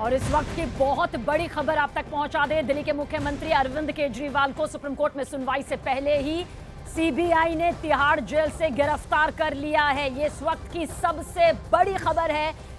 और इस वक्त की बहुत बड़ी खबर आप तक पहुंचा दें। दिल्ली के मुख्यमंत्री अरविंद केजरीवाल को सुप्रीम कोर्ट में सुनवाई से पहले ही सीबीआई ने तिहाड़ जेल से गिरफ्तार कर लिया है। ये इस वक्त की सबसे बड़ी खबर है।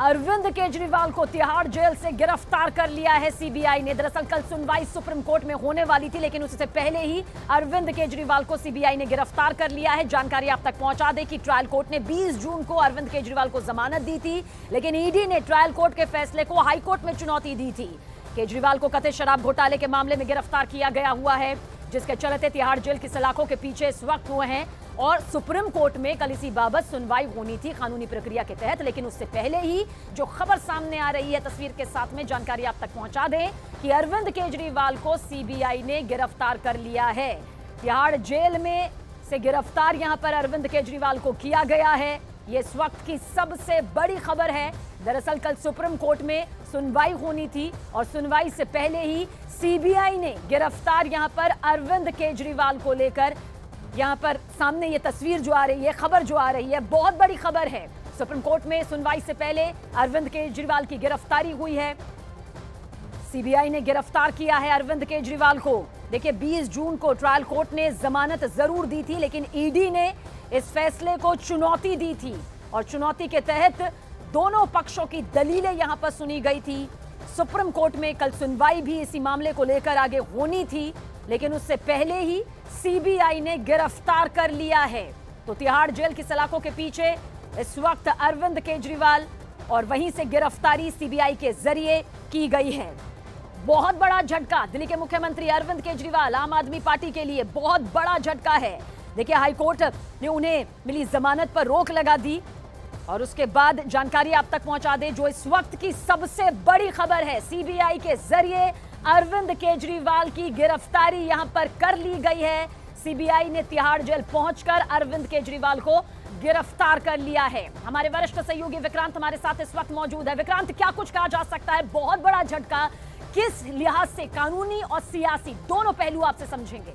अरविंद केजरीवाल को तिहाड़ जेल से गिरफ्तार कर लिया है सीबीआई ने। दरअसल कल सुनवाई सुप्रीम कोर्ट में होने वाली थी, लेकिन उससे पहले ही अरविंद केजरीवाल को सीबीआई ने गिरफ्तार कर लिया है। जानकारी आप तक पहुंचा दें कि ट्रायल कोर्ट ने 20 जून को अरविंद केजरीवाल को जमानत दी थी, लेकिन ईडी ने ट्रायल कोर्ट के फैसले को हाई कोर्ट में चुनौती दी थी। केजरीवाल को कथित शराब घोटाले के मामले में गिरफ्तार किया गया हुआ है, जिसके चलते तिहाड़ जेल की सलाखों के पीछे इस वक्त हुए हैं। और सुप्रीम कोर्ट में कल इसी बाबत सुनवाई होनी थी कानूनी प्रक्रिया के तहत, लेकिन उससे पहले ही जो खबर सामने आ रही है तस्वीर के साथ में, जानकारी आप तक पहुंचा दें कि अरविंद केजरीवाल को सीबीआई ने गिरफ्तार कर लिया है। तिहाड़ जेल में से गिरफ्तार यहां पर अरविंद केजरीवाल को किया गया है। ये इस वक्त की सबसे बड़ी खबर है। दरअसल कल सुप्रीम कोर्ट में सुनवाई होनी थी और सुनवाई से पहले ही सीबीआई ने गिरफ्तार यहां पर अरविंद केजरीवाल को लेकर, यहां पर सामने ये तस्वीर जो आ रही है, खबर जो आ रही है, बहुत बड़ी खबर है। सुप्रीम कोर्ट में सुनवाई से पहले अरविंद केजरीवाल की गिरफ्तारी हुई है। सीबीआई ने गिरफ्तार किया है अरविंद केजरीवाल को। देखिए, 20 जून को ट्रायल कोर्ट ने जमानत जरूर दी थी, लेकिन ईडी ने इस फैसले को चुनौती दी थी और चुनौती के तहत दोनों पक्षों की दलीलें यहां पर सुनी गई थी। सुप्रीम कोर्ट में कल सुनवाई भी इसी मामले को लेकर आगे होनी थी, लेकिन उससे पहले ही सीबीआई ने गिरफ्तार कर लिया है। तो तिहाड़ जेल की सलाखों के पीछे इस वक्त अरविंद केजरीवाल और वहीं से गिरफ्तारी सीबीआई के जरिए की गई है। बहुत बड़ा झटका दिल्ली के मुख्यमंत्री अरविंद केजरीवाल, आम आदमी पार्टी के लिए बहुत बड़ा झटका है। देखिए, हाईकोर्ट ने उन्हें मिली जमानत पर रोक लगा दी और उसके बाद जानकारी आप तक पहुंचा दे जो इस वक्त की सबसे बड़ी खबर है। सीबीआई के जरिए अरविंद केजरीवाल की गिरफ्तारी यहां पर कर ली गई है। सीबीआई ने तिहाड़ जेल पहुंचकर अरविंद केजरीवाल को गिरफ्तार कर लिया है। हमारे वरिष्ठ सहयोगी विक्रांत हमारे साथ इस वक्त मौजूद है। विक्रांत, क्या कुछ कहा जा सकता है? बहुत बड़ा झटका, किस लिहाज से कानूनी और सियासी दोनों पहलू आपसे समझेंगे?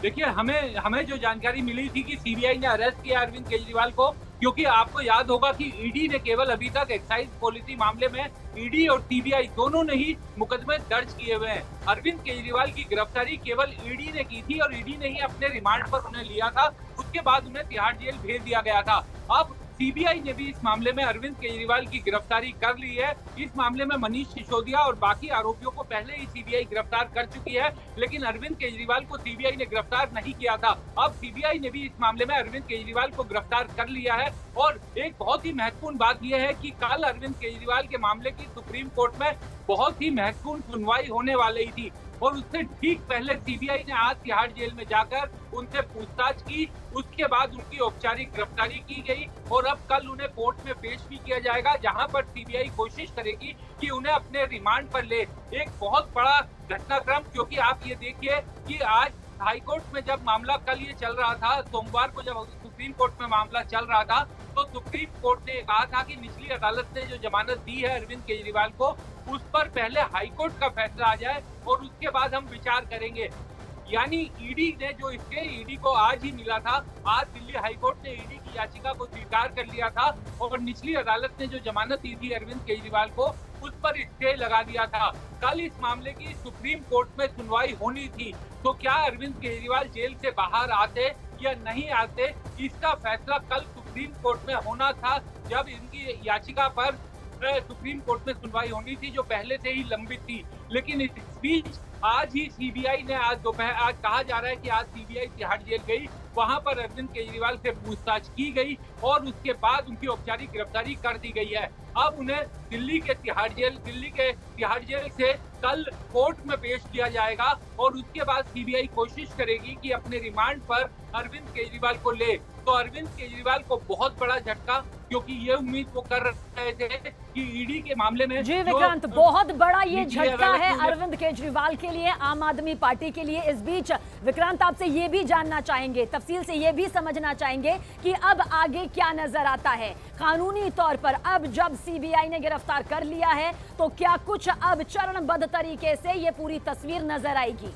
देखिए, हमें जो जानकारी मिली थी कि सीबीआई ने अरेस्ट किया अरविंद केजरीवाल को, क्योंकि आपको याद होगा कि ईडी ने केवल अभी तक एक्साइज पॉलिसी मामले में ईडी और सीबीआई दोनों ने ही मुकदमे दर्ज किए हुए हैं। अरविंद केजरीवाल की गिरफ्तारी केवल ईडी ने की थी और ईडी ने ही अपने रिमांड पर उन्हें लिया था। उसके बाद उन्हें तिहाड़ जेल भेज दिया गया था। अब सीबीआई ने भी इस मामले में अरविंद केजरीवाल की गिरफ्तारी कर ली है। इस मामले में मनीष सिसोदिया और बाकी आरोपियों को पहले ही सीबीआई गिरफ्तार कर चुकी है, लेकिन अरविंद केजरीवाल को सीबीआई ने गिरफ्तार नहीं किया था। अब सीबीआई ने भी इस मामले में अरविंद केजरीवाल को गिरफ्तार कर लिया है। और एक बहुत ही महत्वपूर्ण बात यह है कि कल अरविंद केजरीवाल के मामले की सुप्रीम कोर्ट में बहुत ही महत्वपूर्ण सुनवाई होने वाली थी और उससे ठीक पहले सीबीआई ने आज तिहाड़ जेल में जाकर उनसे पूछताछ की। उसके बाद उनकी औपचारिक गिरफ्तारी की गई और अब कल उन्हें कोर्ट में पेश भी किया जाएगा, जहां पर सीबीआई कोशिश करेगी कि उन्हें अपने रिमांड पर ले। एक बहुत बड़ा घटनाक्रम, क्योंकि आप ये देखिए कि आज हाईकोर्ट में जब मामला कल ये चल रहा था, सोमवार को जब सुप्रीम कोर्ट में मामला चल रहा था, तो सुप्रीम कोर्ट ने कहा था कि निचली अदालत ने जो जमानत दी है अरविंद केजरीवाल को, उस पर पहले हाईकोर्ट का फैसला आ जाए और उसके बाद हम विचार करेंगे। यानी ईडी को आज ही मिला था। आज दिल्ली हाईकोर्ट ने ईडी की याचिका को स्वीकार कर लिया था और निचली अदालत ने जो जमानत दी थी अरविंद केजरीवाल को, उस पर स्टे लगा दिया था। कल इस मामले की सुप्रीम कोर्ट में सुनवाई होनी थी, तो क्या अरविंद केजरीवाल जेल से बाहर आते या नहीं आते, इसका फैसला कल सुप्रीम कोर्ट में होना था, जब इनकी याचिका पर सुप्रीम कोर्ट में सुनवाई होनी थी, जो पहले से ही लंबित थी। लेकिन इस बीच आज ही सीबीआई ने आज कहा जा रहा है कि आज सीबीआई तिहाड़ जेल गई, वहां पर अरविंद केजरीवाल से पूछताछ की गई और उसके बाद उनकी औपचारिक गिरफ्तारी कर दी गई है। अब उन्हें दिल्ली के तिहाड़ जेल से कल कोर्ट में पेश किया जाएगा और उसके बाद सीबीआई कोशिश करेगी कि अपने रिमांड पर अरविंद केजरीवाल को ले। तो अरविंद केजरीवाल को बहुत बड़ा झटका, क्योंकि ये उम्मीद वो कर रहे थे कि ईडी के मामले में। जी विक्रांत, बहुत बड़ा ये झटका है अरविंद केजरीवाल के लिए, आम आदमी पार्टी के लिए। इस बीच विक्रांत, आपसे ये भी जानना चाहेंगे, तफसील से ये भी समझना चाहेंगे कि अब आगे क्या नजर आता है कानूनी तौर पर। अब जब सीबीआई ने गिरफ्तार कर लिया है, तो क्या कुछ अब चरणबद्ध तरीके से ये पूरी तस्वीर नजर आएगी?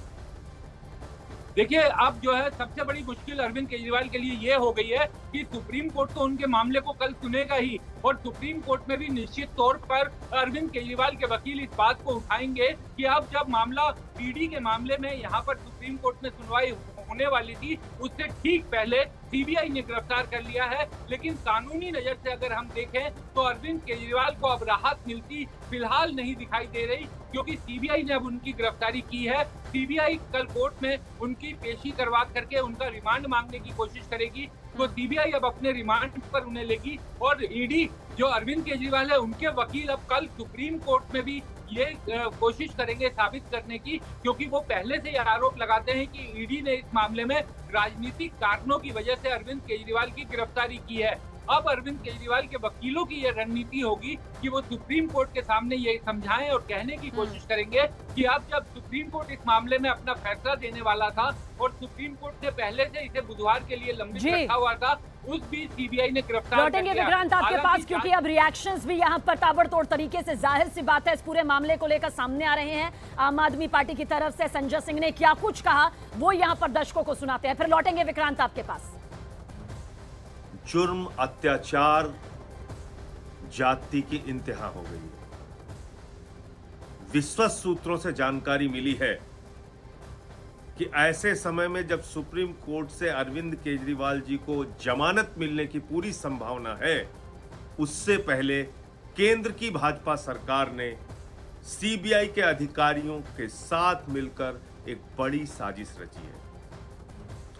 देखिए, अब जो है सबसे बड़ी मुश्किल अरविंद केजरीवाल के लिए ये हो गई है कि सुप्रीम कोर्ट तो उनके मामले को कल सुनेगा ही, और सुप्रीम कोर्ट में भी निश्चित तौर पर अरविंद केजरीवाल के वकील इस बात को उठाएंगे कि अब जब मामला ईडी के मामले में यहाँ पर सुप्रीम कोर्ट में सुनवाई होने वाली थी, उससे ठीक पहले सीबीआई ने गिरफ्तार कर लिया है। लेकिन कानूनी नजर से अगर हम देखें तो अरविंद केजरीवाल को अब राहत मिलती फिलहाल नहीं दिखाई दे रही, क्योंकि सीबीआई ने अब उनकी गिरफ्तारी की है। सीबीआई कल कोर्ट में उनकी पेशी करवा करके उनका रिमांड मांगने की कोशिश करेगी, तो सीबीआई अब अपने रिमांड पर उन्हें लेगी, और ईडी जो अरविंद केजरीवाल है उनके वकील अब कल सुप्रीम कोर्ट में भी ये कोशिश करेंगे साबित करने की, क्योंकि वो पहले से ये आरोप लगाते हैं कि ईडी ने इस मामले में राजनीतिक कारणों की वजह से अरविंद केजरीवाल की गिरफ्तारी की है। अब अरविंद केजरीवाल के वकीलों की ये रणनीति होगी कि वो सुप्रीम कोर्ट के सामने ये समझाएं और कहने की कोशिश करेंगे कि अब जब सुप्रीम कोर्ट इस मामले में अपना फैसला देने वाला था और सुप्रीम कोर्ट ने पहले से इसे बुधवार के लिए लंबित रखा हुआ था, उस बीच सीबीआई ने गिरफ्तार कर लौटेंगे लिया। विक्रांत आपके पास, क्योंकि अब रिएक्शंस भी यहाँ पर ताबड़तोड़ तरीके से, जाहिर सी बात है, इस पूरे मामले को लेकर सामने आ रहे हैं। आम आदमी पार्टी की तरफ से संजय सिंह ने क्या कुछ कहा वो यहाँ पर दर्शकों को सुनाते हैं, फिर लौटेंगे विक्रांत आपके पास। जुर्म, अत्याचार, जाति की इंतहा हो गई है। विश्वस्त सूत्रों से जानकारी मिली है कि ऐसे समय में जब सुप्रीम कोर्ट से अरविंद केजरीवाल जी को जमानत मिलने की पूरी संभावना है, उससे पहले केंद्र की भाजपा सरकार ने सीबीआई के अधिकारियों के साथ मिलकर एक बड़ी साजिश रची है,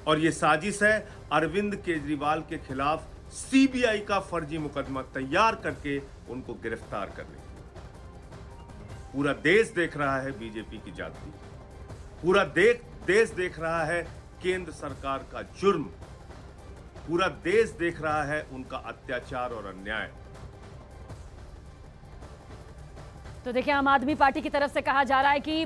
और यह साजिश है अरविंद केजरीवाल के खिलाफ सीबीआई का फर्जी मुकदमा तैयार करके उनको गिरफ्तार करने की। पूरा देश देख रहा है बीजेपी की जाति, पूरा देश देख रहा है केंद्र सरकार का जुर्म, पूरा देश देख रहा है उनका अत्याचार और अन्याय। तो देखिए, आम आदमी पार्टी की तरफ से कहा जा रहा है कि